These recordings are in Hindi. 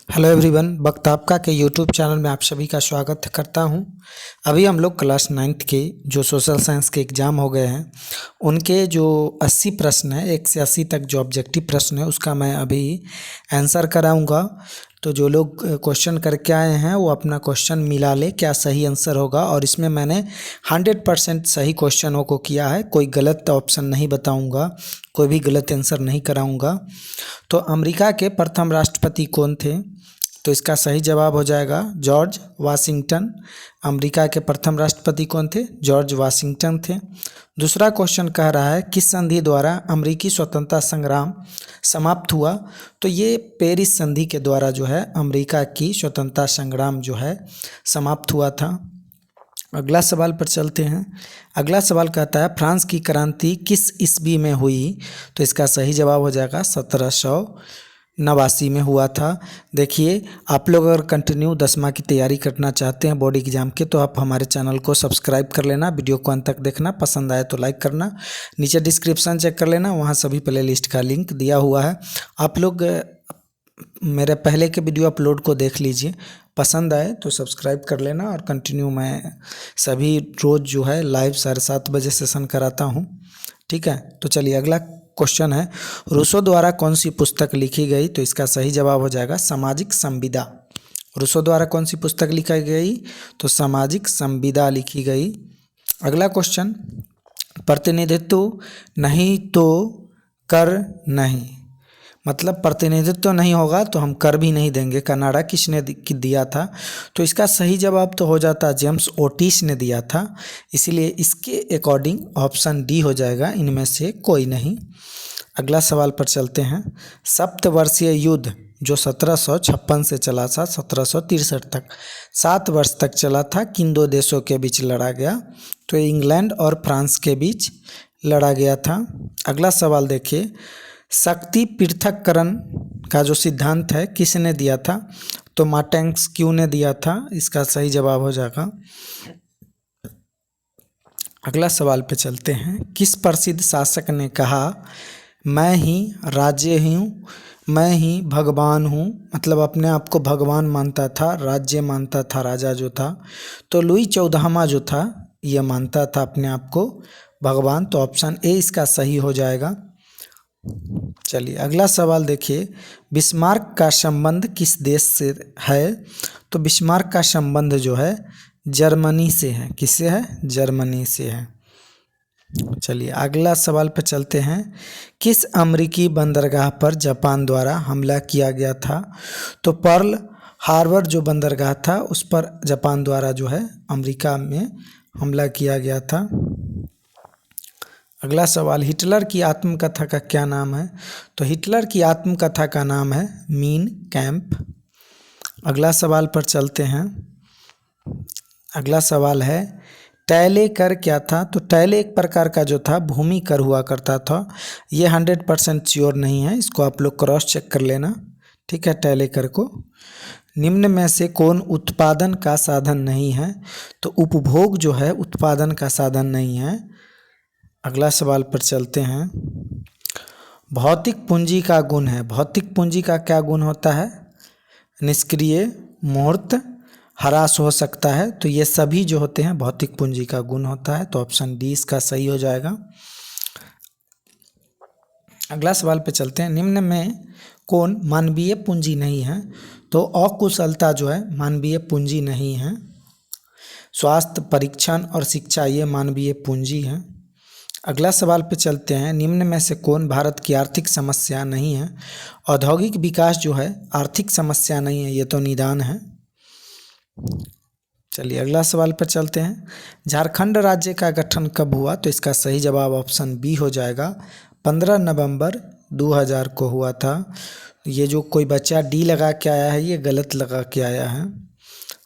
हेलो एवरीवन, वक्त आपका के यूट्यूब चैनल में आप सभी का स्वागत करता हूं। अभी हम लोग क्लास 9th के जो सोशल साइंस के एग्ज़ाम हो गए हैं उनके जो 80 प्रश्न है 1 से 80 तक जो ऑब्जेक्टिव प्रश्न है उसका मैं अभी आंसर कराऊंगा। तो जो लोग क्वेश्चन करके आए हैं वो अपना क्वेश्चन मिला ले क्या सही आंसर होगा, और इसमें मैंने 100% सही क्वेश्चनों को किया है, कोई गलत ऑप्शन नहीं बताऊंगा, कोई भी गलत आंसर नहीं कराऊंगा। तो अमेरिका के प्रथम राष्ट्रपति कौन थे? तो इसका सही जवाब हो जाएगा जॉर्ज वाशिंगटन। अमेरिका के प्रथम राष्ट्रपति कौन थे? जॉर्ज वाशिंगटन थे। दूसरा क्वेश्चन कह रहा है किस संधि द्वारा अमेरिकी स्वतंत्रता संग्राम समाप्त हुआ? तो ये पेरिस संधि के द्वारा जो है अमेरिका की स्वतंत्रता संग्राम जो है समाप्त हुआ था। अगला सवाल पर चलते हैं। अगला सवाल कहता है फ्रांस की क्रांति किस ईस्वी में हुई? तो इसका सही जवाब हो जाएगा 1789 में हुआ था। देखिए, आप लोग अगर कंटिन्यू 10वीं की तैयारी करना चाहते हैं बोर्ड एग्जाम के, तो आप हमारे चैनल को सब्सक्राइब कर लेना, वीडियो को अंत तक देखना, पसंद आए तो लाइक करना, नीचे डिस्क्रिप्शन चेक कर लेना, वहाँ सभी प्ले लिस्ट का लिंक दिया हुआ है। आप लोग मेरे पहले के वीडियो अपलोड को देख लीजिए, पसंद आए तो सब्सक्राइब कर लेना, और कंटिन्यू मैं सभी रोज़ जो है लाइव 7:30 बजे सेशन कराता हूँ। ठीक है, तो चलिए अगला क्वेश्चन है रूसो द्वारा कौन सी पुस्तक लिखी गई? तो इसका सही जवाब हो जाएगा सामाजिक संविदा। रूसो द्वारा कौन सी पुस्तक लिखी गई? तो सामाजिक संविदा लिखी गई। अगला क्वेश्चन, प्रतिनिधित्व नहीं तो कर नहीं, मतलब प्रतिनिधित्व नहीं होगा तो हम कर भी नहीं देंगे, का नारा किसने दिया था? तो इसका सही जवाब तो हो जाता जेम्स ओटिस ने दिया था, इसीलिए इसके अकॉर्डिंग ऑप्शन डी हो जाएगा, इनमें से कोई नहीं। अगला सवाल पर चलते हैं। सप्तवर्षीय युद्ध जो 1756 से चला था 1763 तक, 7 वर्ष तक चला था, किन दो देशों के बीच लड़ा गया? तो इंग्लैंड और फ्रांस के बीच लड़ा गया था। अगला सवाल देखिए, शक्ति पृथक्करण का जो सिद्धांत है किसने दिया था? तो मॉन्टेस्क्यू ने दिया था, इसका सही जवाब हो जाएगा। अगला सवाल पे चलते हैं। किस प्रसिद्ध शासक ने कहा मैं ही राज्य हूँ, मैं ही भगवान हूँ, मतलब अपने आप को भगवान मानता था, राज्य मानता था, राजा जो था। तो लुई 14वां जो था ये मानता था अपने आप को भगवान, तो ऑप्शन ए इसका सही हो जाएगा। चलिए अगला सवाल देखिए, बिस्मार्क का संबंध किस देश से है? तो बिस्मार्क का संबंध जो है जर्मनी से है। किससे है? जर्मनी से है। चलिए अगला सवाल पर चलते हैं। किस अमेरिकी बंदरगाह पर जापान द्वारा हमला किया गया था? तो पर्ल हार्बर जो बंदरगाह था उस पर जापान द्वारा जो है अमेरिका में हमला किया गया था। अगला सवाल, हिटलर की आत्मकथा का क्या नाम है? तो हिटलर की आत्मकथा का नाम है मीन कैंप। अगला सवाल पर चलते हैं। अगला सवाल है टैले कर क्या था? तो टैले एक प्रकार का जो था भूमि कर हुआ करता था, ये 100% श्योर नहीं है, इसको आप लोग क्रॉस चेक कर लेना। ठीक है, टैले कर को। निम्न में से कौन उत्पादन का साधन नहीं है? तो उपभोग जो है उत्पादन का साधन नहीं है। अगला सवाल पर चलते हैं। भौतिक पूंजी का गुण है, भौतिक पूंजी का क्या गुण होता है? निष्क्रिय, मूर्त, ह्रास हो सकता है, तो ये सभी जो होते हैं भौतिक पूंजी का गुण होता है, तो ऑप्शन डी इसका सही हो जाएगा। अगला सवाल पे चलते हैं। निम्न में कौन मानवीय पूंजी नहीं है? तो अकुशलता जो है मानवीय पूंजी नहीं है। स्वास्थ्य, परीक्षण और शिक्षा ये मानवीय पूंजी है। अगला सवाल पे चलते हैं। निम्न में से कौन भारत की आर्थिक समस्या नहीं है? औद्योगिक विकास जो है आर्थिक समस्या नहीं है, ये तो निदान है। चलिए अगला सवाल पर चलते हैं। झारखंड राज्य का गठन कब हुआ? तो इसका सही जवाब ऑप्शन बी हो जाएगा, 15 नवंबर 2000 को हुआ था। ये जो कोई बच्चा डी लगा के आया है ये गलत लगा के आया है।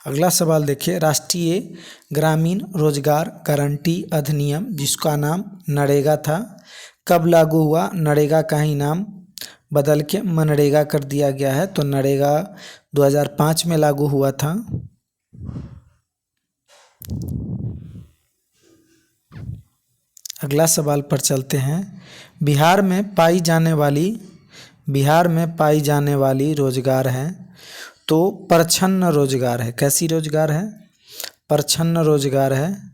अगला सवाल देखिए, राष्ट्रीय ग्रामीण रोजगार गारंटी अधिनियम जिसका नाम नरेगा था कब लागू हुआ? नरेगा का ही नाम बदल के मनरेगा कर दिया गया है, तो नरेगा 2005 में लागू हुआ था। अगला सवाल पर चलते हैं। बिहार में पाई जाने वाली रोजगार है, तो प्रच्छन्न रोजगार है। कैसी रोजगार है? प्रच्छन्न रोजगार है।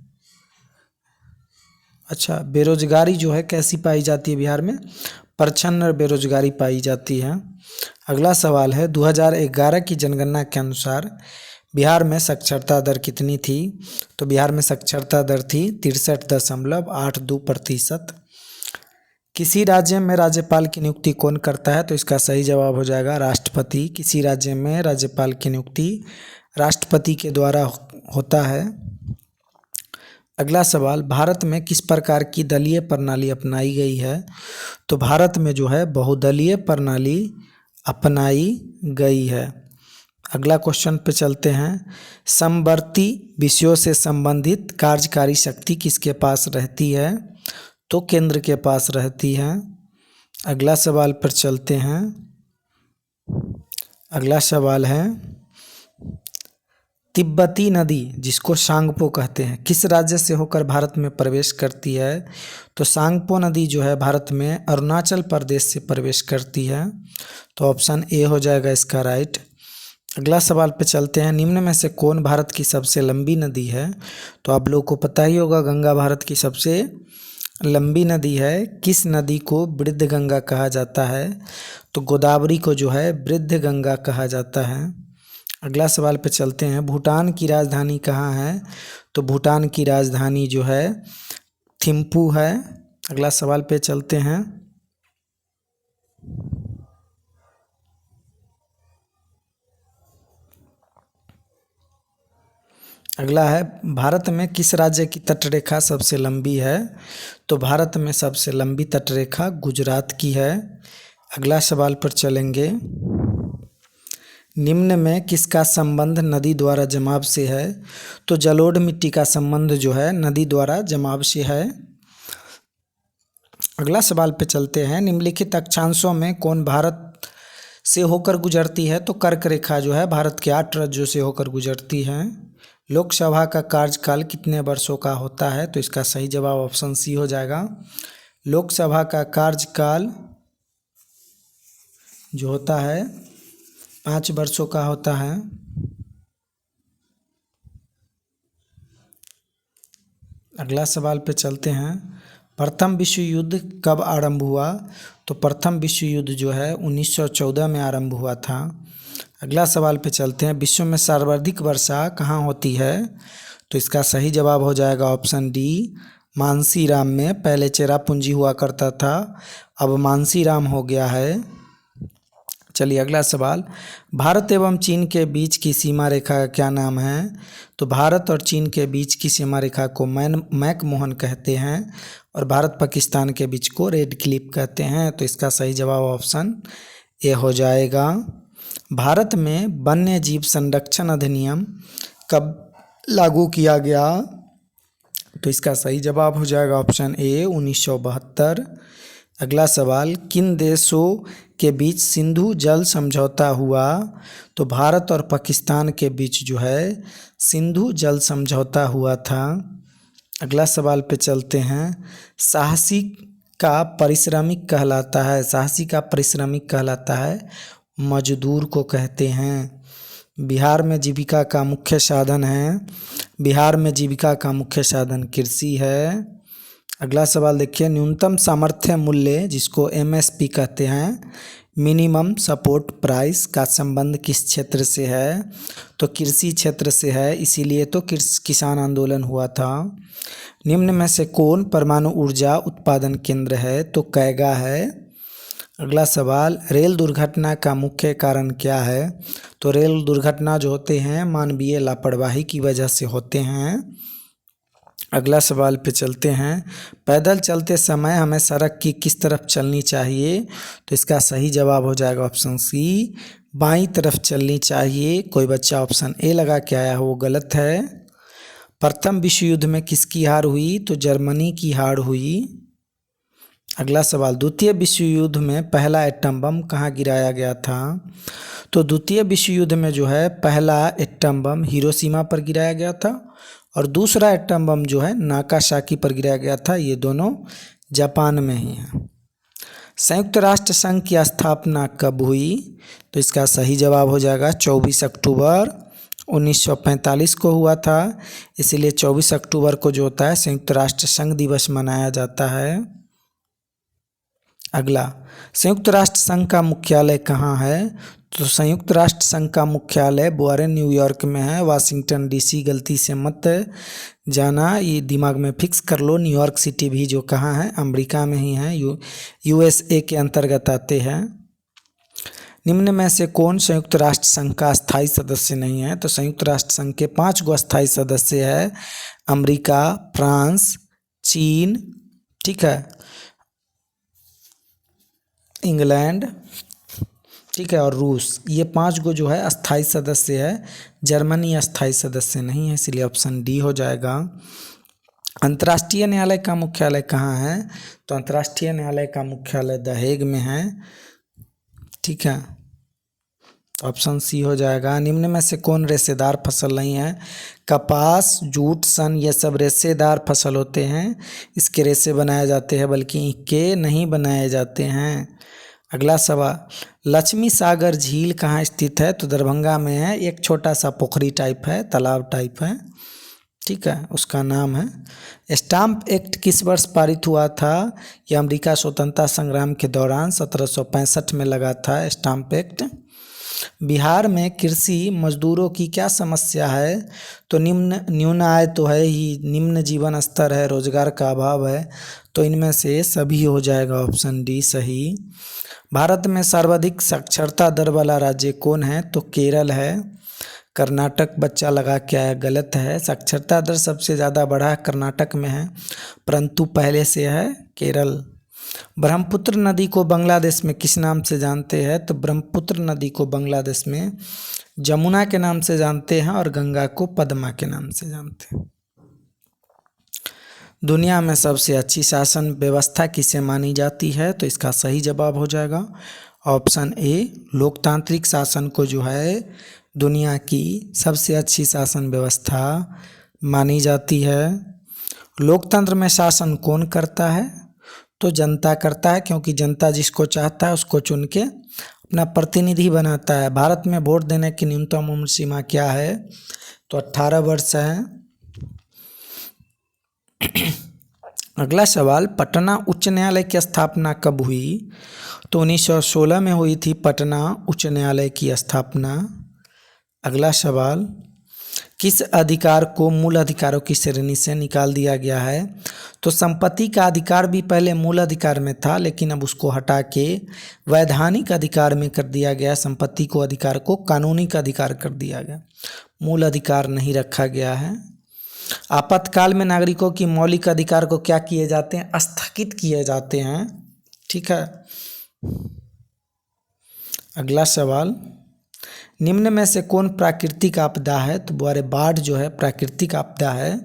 अच्छा, बेरोजगारी जो है कैसी पाई जाती है बिहार में? प्रच्छन्न बेरोजगारी पाई जाती है। अगला सवाल है 2011 की जनगणना के अनुसार बिहार में साक्षरता दर कितनी थी? तो बिहार में साक्षरता दर थी 63.82%। किसी राज्य में राज्यपाल की नियुक्ति कौन करता है? तो इसका सही जवाब हो जाएगा राष्ट्रपति। किसी राज्य में राज्यपाल की नियुक्ति राष्ट्रपति के द्वारा होता है। अगला सवाल, भारत में किस प्रकार की दलीय प्रणाली अपनाई गई है? तो भारत में जो है बहुदलीय प्रणाली अपनाई गई है। अगला क्वेश्चन पे चलते हैं। समवर्ती विषयों से संबंधित कार्यकारी शक्ति किसके पास रहती है? तो केंद्र के पास रहती है। अगला सवाल पर चलते हैं। अगला सवाल है तिब्बती नदी जिसको सांगपो कहते हैं किस राज्य से होकर भारत में प्रवेश करती है? तो सांगपो नदी जो है भारत में अरुणाचल प्रदेश से प्रवेश करती है। तो ऑप्शन ए हो जाएगा इसका राइट। अगला सवाल पे चलते हैं। निम्न में से कौन भारत की सबसे लंबी नदी है? तो आप लोग को पता ही होगा गंगा भारत की सबसे लंबी नदी है। किस नदी को वृद्ध गंगा कहा जाता है? तो गोदावरी को जो है वृद्ध गंगा कहा जाता है। अगला सवाल पे चलते हैं। भूटान की राजधानी कहाँ है? तो भूटान की राजधानी जो है थिम्पू है। अगला सवाल पे चलते हैं। अगला है भारत में किस राज्य की तटरेखा सबसे लंबी है? तो भारत में सबसे लंबी तटरेखा गुजरात की है। अगला सवाल पर चलेंगे। निम्न में किसका संबंध नदी द्वारा जमाव से है? तो जलोढ़ मिट्टी का संबंध जो है नदी द्वारा जमाव से है। अगला सवाल पे चलते हैं। निम्नलिखित अक्षांशों में कौन भारत से होकर गुजरती है? तो कर्क रेखा जो है भारत के 8 राज्यों से होकर गुजरती है। लोकसभा का कार्यकाल कितने वर्षों का होता है? तो इसका सही जवाब ऑप्शन सी हो जाएगा। लोकसभा का कार्यकाल जो होता है 5 वर्षों का होता है। अगला सवाल पे चलते हैं। प्रथम विश्व युद्ध कब आरंभ हुआ? तो प्रथम विश्व युद्ध जो है 1914 में आरंभ हुआ था। अगला सवाल पे चलते हैं। विश्व में सर्वाधिक वर्षा कहाँ होती है? तो इसका सही जवाब हो जाएगा ऑप्शन डी मानसीराम में। पहले चेरापूंजी हुआ करता था, अब मानसीराम हो गया है। चलिए अगला सवाल। भारत एवं चीन के बीच की सीमा रेखा का क्या नाम है? तो भारत और चीन के बीच की सीमा रेखा को मैकमोहन कहते हैं और भारत पाकिस्तान के बीच को रेड क्लिफ कहते हैं। तो इसका सही जवाब ऑप्शन ए हो जाएगा। भारत में वन्य जीव संरक्षण अधिनियम कब लागू किया गया? तो इसका सही जवाब हो जाएगा ऑप्शन ए 1972। अगला सवाल। किन देशों के बीच सिंधु जल समझौता हुआ? तो भारत और पाकिस्तान के बीच जो है सिंधु जल समझौता हुआ था। अगला सवाल पे चलते हैं। साहसी का पारिश्रमिक कहलाता है, साहसी का पारिश्रमिक कहलाता है मजदूर को कहते हैं। बिहार में जीविका का मुख्य साधन है, बिहार में जीविका का मुख्य साधन कृषि है। अगला सवाल देखिए। न्यूनतम सामर्थ्य मूल्य जिसको एमएसपी कहते हैं, मिनिमम सपोर्ट प्राइस का संबंध किस क्षेत्र से है? तो कृषि क्षेत्र से है, इसीलिए तो किसान आंदोलन हुआ था। निम्न में से कौन परमाणु ऊर्जा उत्पादन केंद्र है? तो कैगा है। अगला सवाल। रेल दुर्घटना का मुख्य कारण क्या है? तो रेल दुर्घटना जो होते हैं मानवीय लापरवाही की वजह से होते हैं। अगला सवाल पे चलते हैं। पैदल चलते समय हमें सड़क की किस तरफ चलनी चाहिए? तो इसका सही जवाब हो जाएगा ऑप्शन सी बाईं तरफ चलनी चाहिए। कोई बच्चा ऑप्शन ए लगा के आया हो वो गलत है। प्रथम विश्व युद्ध में किसकी हार हुई? तो जर्मनी की हार हुई। अगला सवाल। द्वितीय विश्व युद्ध में पहला एटम बम कहाँ गिराया गया था? तो द्वितीय विश्व युद्ध में जो है पहला एटम बम हिरोशिमा पर गिराया गया था और दूसरा एटम बम जो है नागासाकी पर गिराया गया था। ये दोनों जापान में ही हैं। संयुक्त राष्ट्र संघ की स्थापना कब हुई? तो इसका सही जवाब हो जाएगा 24 अक्टूबर 1945 को हुआ था। इसीलिए 24 अक्टूबर को जो होता है संयुक्त राष्ट्र संघ दिवस मनाया जाता है। अगला, संयुक्त राष्ट्र संघ का मुख्यालय कहाँ है? तो संयुक्त राष्ट्र संघ का मुख्यालय वारेन न्यूयॉर्क में है, वाशिंगटन डीसी गलती से मत जाना, ये दिमाग में फिक्स कर लो। न्यूयॉर्क सिटी भी जो कहाँ है, अमेरिका में ही है, यूएसए के अंतर्गत आते हैं। निम्न में से कौन संयुक्त राष्ट्र संघ का स्थायी सदस्य नहीं है? तो संयुक्त राष्ट्र संघ के 5 गो स्थायी सदस्य है, अमेरिका, फ्रांस, चीन, ठीक है, इंग्लैंड, ठीक है, और रूस। ये 5 गो जो है अस्थाई सदस्य है। जर्मनी अस्थाई सदस्य नहीं है, इसलिए ऑप्शन डी हो जाएगा। अंतर्राष्ट्रीय न्यायालय का मुख्यालय कहाँ है? तो अंतर्राष्ट्रीय न्यायालय का मुख्यालय द हेग में है, ठीक है, ऑप्शन सी हो जाएगा। निम्न में से कौन रेशेदार फसल नहीं है? कपास, जूट, सन, ये सब रेशेदार फसल होते हैं, इसके रेशे बनाए जाते हैं, बल्कि इनके नहीं बनाए जाते हैं। अगला सवाल, लक्ष्मी सागर झील कहाँ स्थित है? तो दरभंगा में है, एक छोटा सा पोखरी टाइप है, तालाब टाइप है, ठीक है, उसका नाम है। स्टाम्प एक्ट किस वर्ष पारित हुआ था? यह अमेरिका स्वतंत्रता संग्राम के दौरान 1765 में लगा था स्टाम्प एक्ट। बिहार में कृषि मजदूरों की क्या समस्या है? तो न्यून आय तो है ही, निम्न जीवन स्तर है, रोजगार का अभाव है, तो इनमें से सभी हो जाएगा ऑप्शन डी सही। भारत में सर्वाधिक साक्षरता दर वाला राज्य कौन है? तो केरल है। कर्नाटक बच्चा लगा के आया, गलत है। साक्षरता दर सबसे ज़्यादा बढ़ा कर्नाटक में है, परंतु पहले से है केरल। ब्रह्मपुत्र नदी को बांग्लादेश में किस नाम से जानते हैं? तो ब्रह्मपुत्र नदी को बांग्लादेश में जमुना के नाम से जानते हैं और गंगा को पद्मा के नाम से जानते हैं। दुनिया में सबसे अच्छी शासन व्यवस्था किसे मानी जाती है? तो इसका सही जवाब हो जाएगा ऑप्शन ए, लोकतांत्रिक शासन को जो है दुनिया की सबसे अच्छी शासन व्यवस्था मानी जाती है। लोकतंत्र में शासन कौन करता है? तो जनता करता है, क्योंकि जनता जिसको चाहता है उसको चुन के अपना प्रतिनिधि बनाता है। भारत में वोट देने की न्यूनतम उम्र सीमा क्या है? तो 18 वर्ष है। अगला सवाल, पटना उच्च न्यायालय की स्थापना कब हुई? तो 1916 में हुई थी पटना उच्च न्यायालय की स्थापना। अगला सवाल, किस अधिकार को मूल अधिकारों की श्रेणी से निकाल दिया गया है? तो संपत्ति का अधिकार भी पहले मूल अधिकार में था, लेकिन अब उसको हटा के वैधानिक अधिकार में कर दिया गया। संपत्ति को अधिकार को कानूनिक अधिकार कर दिया गया, मूल अधिकार नहीं रखा गया है। आपातकाल में नागरिकों की मौलिक अधिकार को क्या किए जाते हैं? स्थगित किए जाते हैं, ठीक है। अगला सवाल, निम्न में से कौन प्राकृतिक आपदा है? तो बाढ़ जो है प्राकृतिक आपदा है,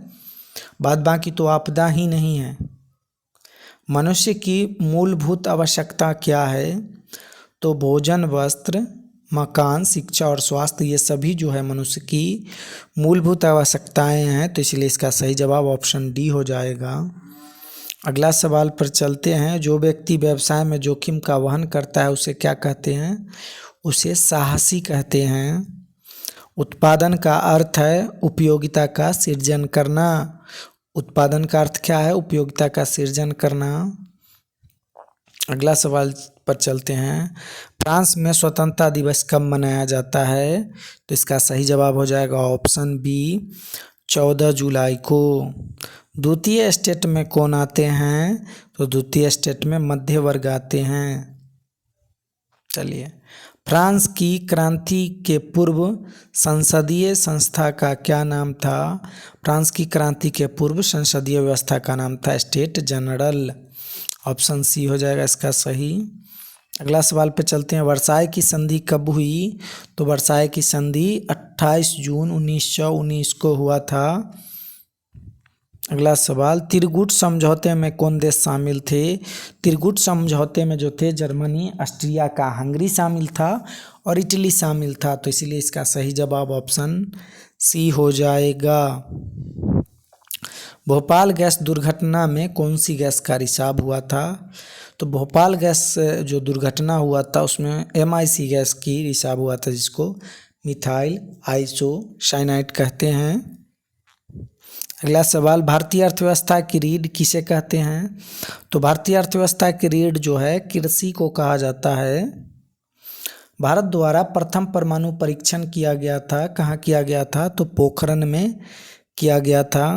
बाद बाकी तो आपदा ही नहीं है। मनुष्य की मूलभूत आवश्यकता क्या है? तो भोजन, वस्त्र, मकान, शिक्षा और स्वास्थ्य, ये सभी जो है मनुष्य की मूलभूत आवश्यकताएं हैं, तो इसलिए इसका सही जवाब ऑप्शन डी हो जाएगा। अगला सवाल पर चलते हैं। जो व्यक्ति व्यवसाय में जोखिम का वहन करता है उसे क्या कहते हैं? उसे साहसी कहते हैं। उत्पादन का अर्थ है उपयोगिता का सृजन करना। उत्पादन का अर्थ क्या है? उपयोगिता का सृजन करना। अगला सवाल पर चलते हैं। फ्रांस में स्वतंत्रता दिवस कब मनाया जाता है? तो इसका सही जवाब हो जाएगा ऑप्शन बी, 14 जुलाई को। द्वितीय स्टेट में कौन आते हैं? तो द्वितीय स्टेट में मध्य वर्ग आते हैं। चलिए, फ्रांस की क्रांति के पूर्व संसदीय संस्था का क्या नाम था? फ्रांस की क्रांति के पूर्व संसदीय व्यवस्था का नाम था स्टेट जनरल। ऑप्शन सी हो जाएगा इसका सही। अगला सवाल पे चलते हैं। वर्साय की संधि कब हुई? तो वर्साय की संधि 28 जून 1919 को हुआ था। अगला सवाल, त्रिकूट समझौते में कौन देश शामिल थे? त्रिकूट समझौते में जो थे जर्मनी, ऑस्ट्रिया का हंगरी शामिल था और इटली शामिल था, तो इसीलिए इसका सही जवाब ऑप्शन सी हो जाएगा। भोपाल गैस दुर्घटना में कौन सी गैस का रिसाव हुआ था? तो भोपाल गैस जो दुर्घटना हुआ था उसमें MIC गैस की रिसाव हुआ था, जिसको मिथाइल आइसोसाइनाइड कहते हैं। अगला सवाल, भारतीय अर्थव्यवस्था की रीढ़ किसे कहते हैं? तो भारतीय अर्थव्यवस्था की रीढ़ जो है कृषि को कहा जाता है। भारत द्वारा प्रथम परमाणु परीक्षण किया गया था, कहाँ किया गया था? तो पोखरण में किया गया था।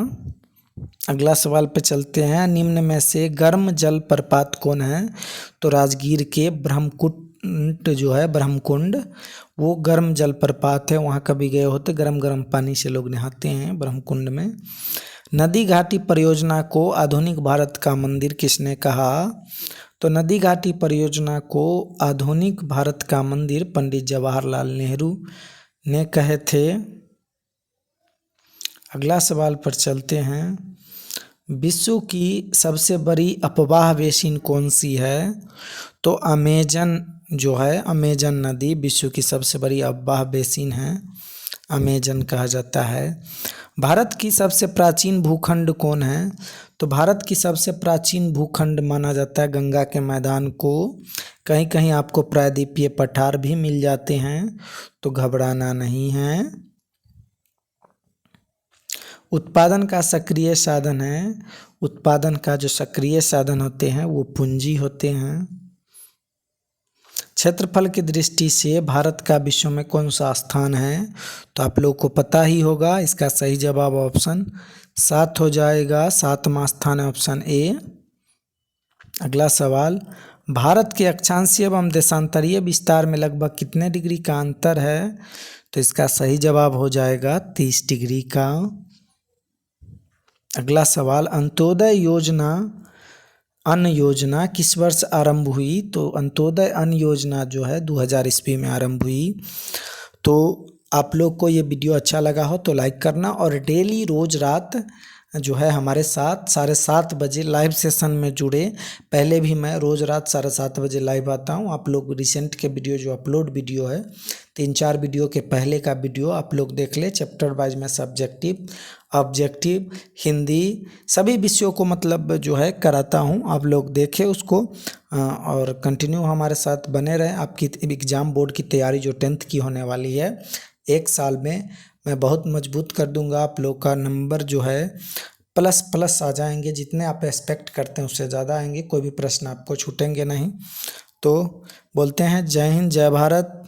अगला सवाल पे चलते हैं, निम्न में से गर्म जल प्रपात कौन है? तो राजगीर के ब्रह्मकुंड जो है, ब्रह्मकुंड, वो गर्म जल प्रपात है। वहाँ कभी गए होते, गर्म गर्म पानी से लोग नहाते हैं ब्रह्मकुंड में। नदी घाटी परियोजना को आधुनिक भारत का मंदिर किसने कहा? तो नदी घाटी परियोजना को आधुनिक भारत का मंदिर पंडित जवाहरलाल नेहरू ने कहे थे। अगला सवाल पर चलते हैं, विश्व की सबसे बड़ी अपवाह बेसिन कौन सी है? तो अमेजन जो है, अमेजन नदी विश्व की सबसे बड़ी अपवाह बेसिन है, अमेजन कहा जाता है। भारत की सबसे प्राचीन भूखंड कौन है? तो भारत की सबसे प्राचीन भूखंड माना जाता है गंगा के मैदान को। कहीं कहीं आपको प्रायद्वीपीय पठार भी मिल जाते हैं, तो घबराना नहीं है। उत्पादन का सक्रिय साधन है, उत्पादन का जो सक्रिय साधन होते हैं वो पूंजी होते हैं। क्षेत्रफल की दृष्टि से भारत का विश्व में कौन सा स्थान है? तो आप लोगों को पता ही होगा, इसका सही जवाब ऑप्शन 7 हो जाएगा। 7वां स्थान है ऑप्शन ए। अगला सवाल, भारत के अक्षांशीय एवं देशांतरीय विस्तार में लगभग कितने डिग्री का अंतर है? तो इसका सही जवाब हो जाएगा 30 डिग्री का। अगला सवाल, अंत्योदय योजना अन्न योजना किस वर्ष आरंभ हुई? तो अंत्योदय अन्न योजना जो है 2000 ईस्वी में आरंभ हुई। तो आप लोग को ये वीडियो अच्छा लगा हो तो लाइक करना, और डेली रोज़ रात जो है हमारे साथ 7:30 बजे लाइव सेशन में जुड़े। पहले भी मैं रोज़ रात 7:30 बजे लाइव आता हूँ। आप लोग रिसेंट के वीडियो जो अपलोड वीडियो है, 3-4 वीडियो के पहले का वीडियो आप लोग देख ले। चैप्टर वाइज में सब्जेक्टिव, ऑब्जेक्टिव, हिंदी सभी विषयों को मतलब जो है कराता हूँ। आप लोग देखें उसको और कंटिन्यू हमारे साथ बने रहें। आपकी एग्ज़ाम बोर्ड की तैयारी जो 10th की होने वाली है, 1 साल में मैं बहुत मजबूत कर दूंगा। आप लोग का नंबर जो है प्लस आ जाएंगे, जितने आप एक्सपेक्ट करते हैं उससे ज़्यादा आएंगे। कोई भी प्रश्न आपको छूटेंगे नहीं। तो बोलते हैं जय हिंद, जय भारत।